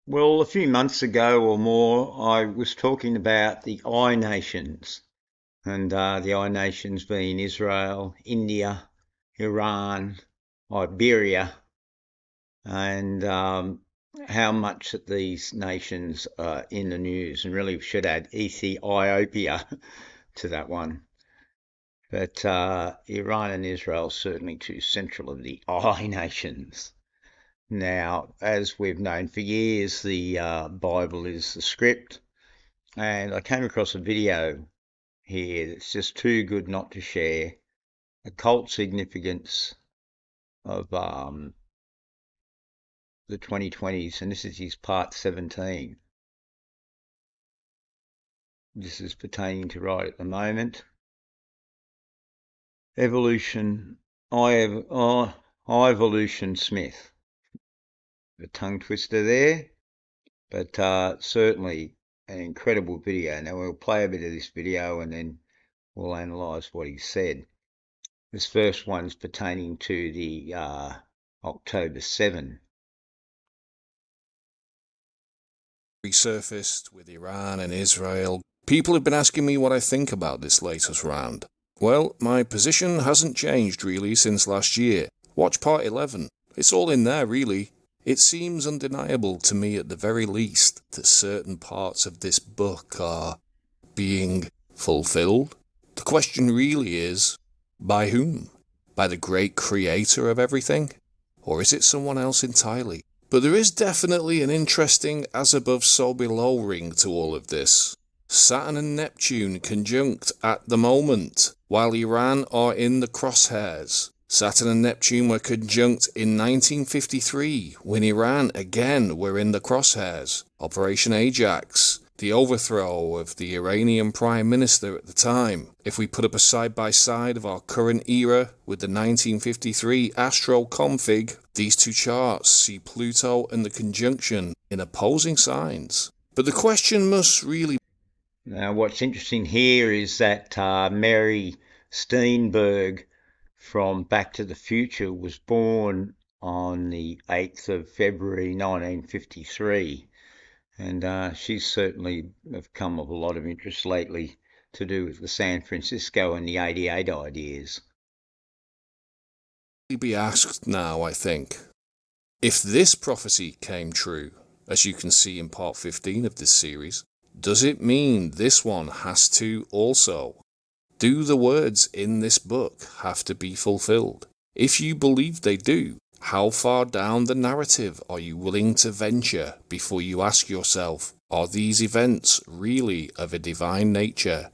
Well, a few months ago or more, I was talking about the I nations, and the I nations being Israel, India, Iran, Iberia, and how much that these nations are in the news, and really should add Ethiopia to that one. But Iran and Israel certainly two central of the I nations. Now, as we've known for years, the Bible is the script, and I came across a video here that's just too good not to share. Occult significance of the 2020s, and this is his part 17. This is pertaining to right at the moment. Evolution, eyevolution Smith. A tongue twister there, but certainly an incredible video. Now we'll play a bit of this video and then we'll analyse what he said. This first one's pertaining to the October 7. Resurfaced with Iran and Israel. People have been asking me what I think about this latest round. Well, my position hasn't changed really since last year. Watch part 11. It's all in there really. It seems undeniable to me at the very least that certain parts of this book are being fulfilled. The question really is, by whom? By the great creator of everything? Or is it someone else entirely? But there is definitely an interesting as above so below ring to all of this. Saturn and Neptune conjunct at the moment, while Iran are in the crosshairs. Saturn and Neptune were conjunct in 1953, when Iran again were in the crosshairs. Operation Ajax, the overthrow of the Iranian Prime Minister at the time. If we put up a side-by-side of our current era with the 1953 astro config, these two charts see Pluto and the conjunction in opposing signs. But the question must really... Now what's interesting here is that Mary Steenburgen from Back to the Future was born on the 8th of February 1953. And she's certainly have come of a lot of interest lately to do with the San Francisco and the 88 ideas. Be asked now, I think, if this prophecy came true, as you can see in part 15 of this series, does it mean this one has to also? Do the words in this book have to be fulfilled? If you believe they do, how far down the narrative are you willing to venture before you ask yourself, are these events really of a divine nature?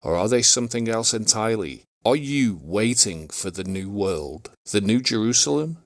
Or are they something else entirely? Are you waiting for the new world, the new Jerusalem?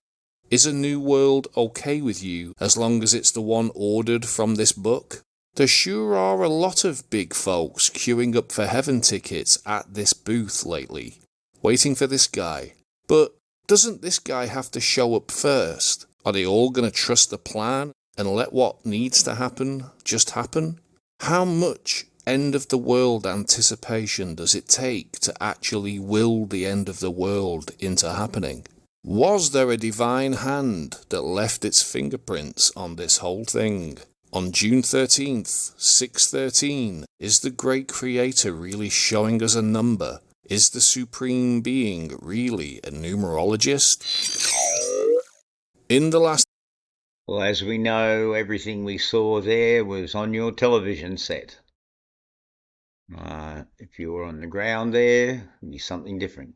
Is a new world okay with you as long as it's the one ordered from this book? There sure are a lot of big folks queuing up for heaven tickets at this booth lately, waiting for this guy. But doesn't this guy have to show up first? Are they all going to trust the plan and let what needs to happen just happen? How much end of the world anticipation does it take to actually will the end of the world into happening? Was there a divine hand that left its fingerprints on this whole thing? On June 13th, 6:13, is the great creator really showing us a number? Is the supreme being really a numerologist? In the last... Well, as we know, everything we saw there was on your television set. If you were on the ground there, it'd be something different.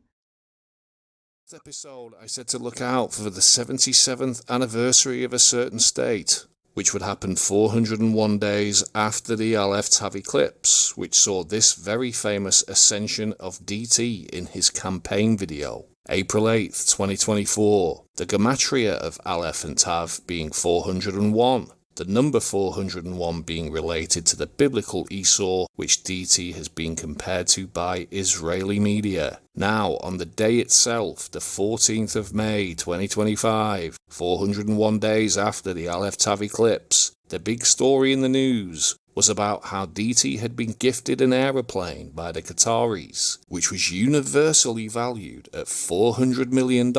Episode, I said to look out for the 77th anniversary of a certain state, which would happen 401 days after the Aleph Tav eclipse, which saw this very famous ascension of DT in his campaign video. April 8th, 2024, the gematria of Aleph and Tav being 401, the number 401 being related to the biblical Esau, which DT has been compared to by Israeli media. Now, on the day itself, the 14th of May 2025, 401 days after the Aleph Tav eclipse, the big story in the news was about how DT had been gifted an aeroplane by the Qataris, which was universally valued at $400 million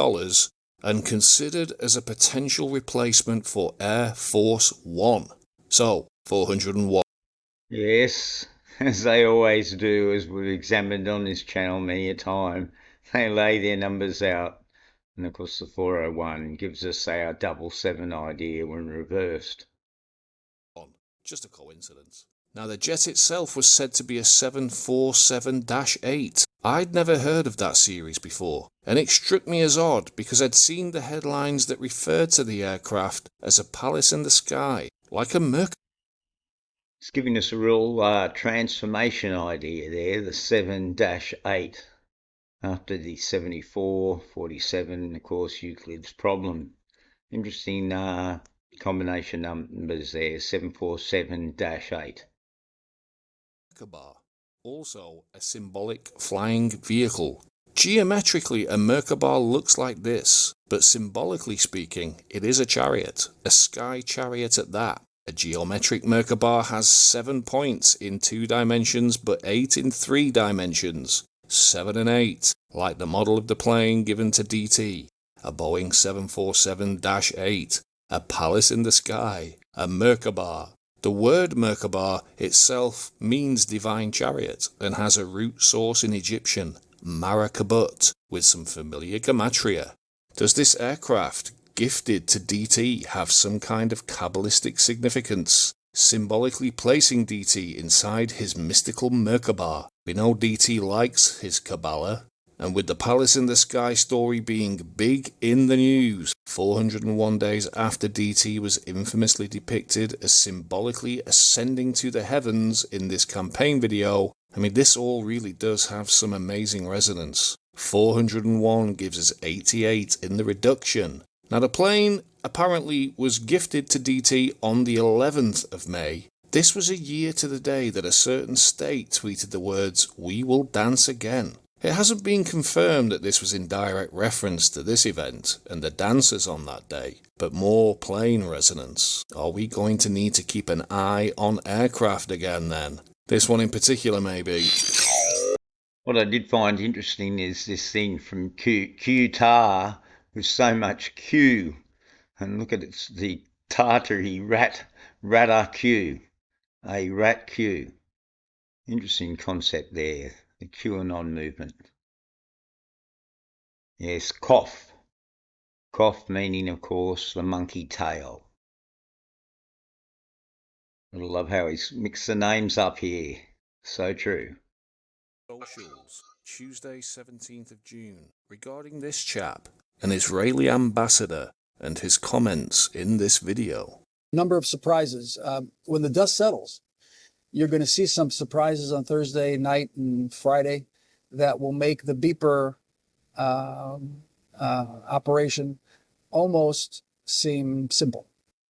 and considered as a potential replacement for Air Force One. So, 401. Yes, as they always do, as we've examined on this channel many a time, they lay their numbers out. And of course, the 401 gives us our double seven idea when reversed. Just a coincidence. Now, the jet itself was said to be a 747-8. I'd never heard of that series before, and it struck me as odd because I'd seen the headlines that referred to the aircraft as a palace in the sky, like a Mercury. It's giving us a real transformation idea there, the 7-8, after the 74, 47, of course, Euclid's problem. Interesting combination numbers there, 747-8. Merkaba, also a symbolic flying vehicle. Geometrically, a Merkaba looks like this, but symbolically speaking, it is a chariot, a sky chariot at that. A geometric Merkaba has 7 points in 2 dimensions, but 8 in 3 dimensions. 7 and 8, like the model of the plane given to DT. A Boeing 747-8, a palace in the sky, a Merkaba. The word Merkaba itself means divine chariot and has a root source in Egyptian, Marakabut, with some familiar gematria. Does this aircraft, gifted to DT, have some kind of Kabbalistic significance, symbolically placing DT inside his mystical Merkaba? We know DT likes his Kabbalah, and with the Palace in the Sky story being big in the news, 401 days after DT was infamously depicted as symbolically ascending to the heavens in this campaign video, I mean, this all really does have some amazing resonance. 401 gives us 88 in the reduction. Now, the plane apparently was gifted to DT on the 11th of May. This was a year to the day that a certain state tweeted the words, "We will dance again." It hasn't been confirmed that this was in direct reference to this event and the dancers on that day, but more plane resonance. Are we going to need to keep an eye on aircraft again then? This one in particular, maybe. What I did find interesting is this thing from Qatar with so much Q. And look at it, the Tartary rat-Q, a rat Q. Interesting concept there, the QAnon movement. Yes, Kof. Kof meaning, of course, the monkey tail. I love how he's mixed the names up here. So true. Socials, Tuesday 17th of June, regarding this chap, an Israeli ambassador, and his comments in this video. Number of surprises. When the dust settles, you're going to see some surprises on Thursday night and Friday that will make the beeper operation almost seem simple.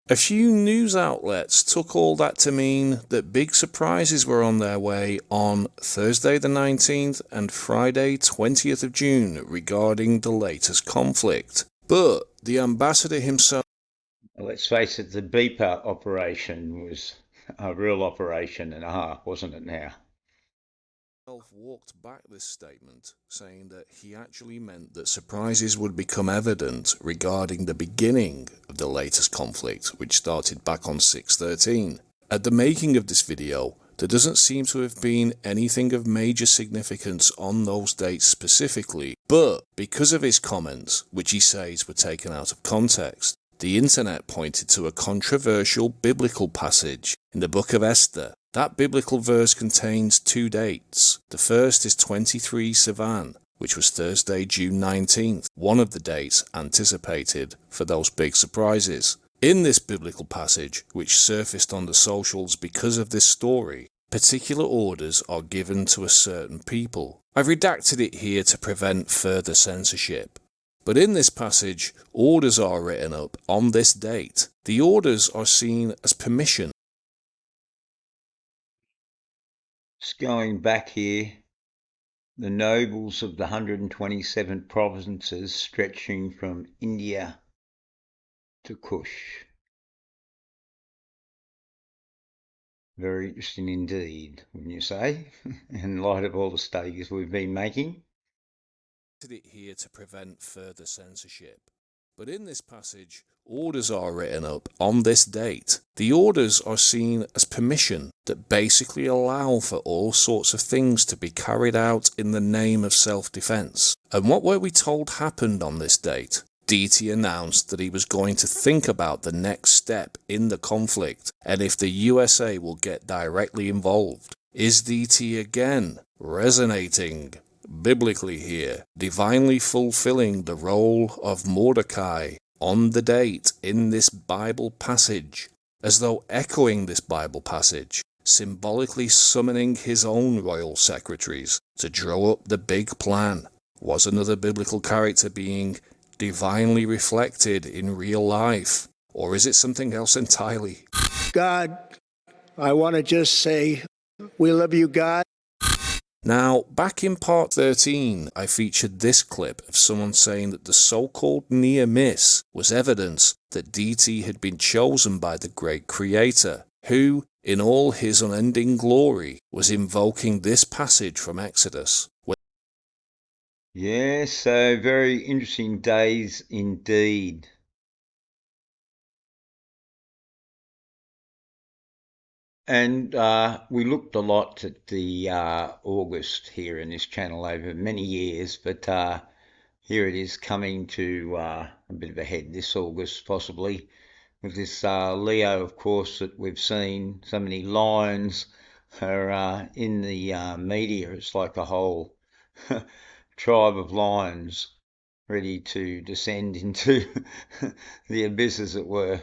A few news outlets took all that to mean that big surprises were on their way on Thursday the 19th and Friday 20th of June regarding the latest conflict. But the ambassador himself... Well, let's face it, the beeper operation was a real operation and a half, wasn't it now? Walked back this statement, saying that he actually meant that surprises would become evident regarding the beginning of the latest conflict, which started back on 6/13. At the making of this video, there doesn't seem to have been anything of major significance on those dates specifically, but because of his comments, which he says were taken out of context, the internet pointed to a controversial biblical passage in the book of Esther. That biblical verse contains 2 dates. The first is 23 Sivan, which was Thursday, June 19th, one of the dates anticipated for those big surprises. In this biblical passage, which surfaced on the socials because of this story, particular orders are given to a certain people. I've redacted it here to prevent further censorship. But in this passage, orders are written up on this date. The orders are seen as permission. Just going back here, the nobles of the 127 provinces stretching from India to Kush. Very interesting indeed, wouldn't you say, in light of all the studies we've been making. It here to prevent further censorship. But in this passage, orders are written up on this date, the orders are seen as permission that basically allow for all sorts of things to be carried out in the name of self-defense. And what were we told happened on this date? DT announced that he was going to think about the next step in the conflict and if the USA will get directly involved. Is DT again resonating biblically here, divinely fulfilling the role of Mordecai on the date in this Bible passage, as though echoing this Bible passage, symbolically summoning his own royal secretaries to draw up the big plan? Was another biblical character being divinely reflected in real life, or is it something else entirely? God, I want to just say, we love you, God. Now, back in part 13, I featured this clip of someone saying that the so-called near miss was evidence that DT had been chosen by the great creator, who, in all his unending glory, was invoking this passage from Exodus. Yes, so very interesting days indeed. And we looked a lot at the August here in this channel over many years, but here it is coming to a bit of a head this August, possibly, with this Leo, of course, that we've seen. So many lions are in the media. It's like a whole tribe of lions ready to descend into the abyss, as it were.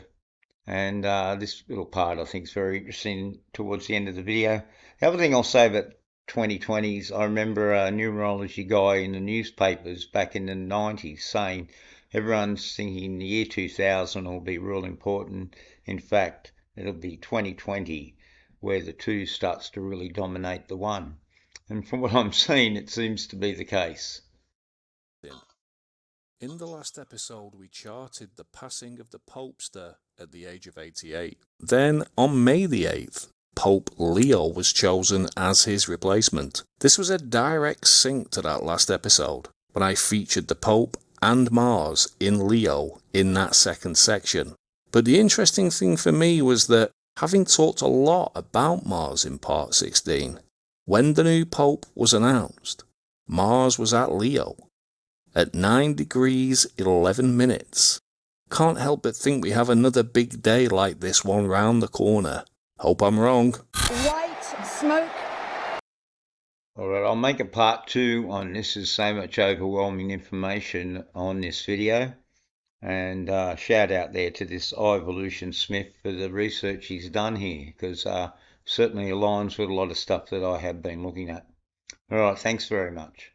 And this little part I think is very interesting towards the end of the video. The other thing I'll say about 2020s, I remember a numerology guy in the newspapers back in the 90s saying everyone's thinking the year 2000 will be real important. In fact, it'll be 2020 where the two starts to really dominate the one. And from what I'm seeing, it seems to be the case. In the last episode, we charted the passing of the Popester at the age of 88. Then, on May the 8th, Pope Leo was chosen as his replacement. This was a direct sync to that last episode, when I featured the Pope and Mars in Leo in that second section. But the interesting thing for me was that, having talked a lot about Mars in part 16, when the new Pope was announced, Mars was at Leo at 9 degrees 11 minutes. Can't help but think we have another big day like this one round the corner. Hope I'm wrong. White smoke. Alright, I'll make a part 2 on this. Is so much overwhelming information on this video. And shout out there to this eyevolution Smith for the research he's done here, because certainly aligns with a lot of stuff that I have been looking at. Alright, thanks very much.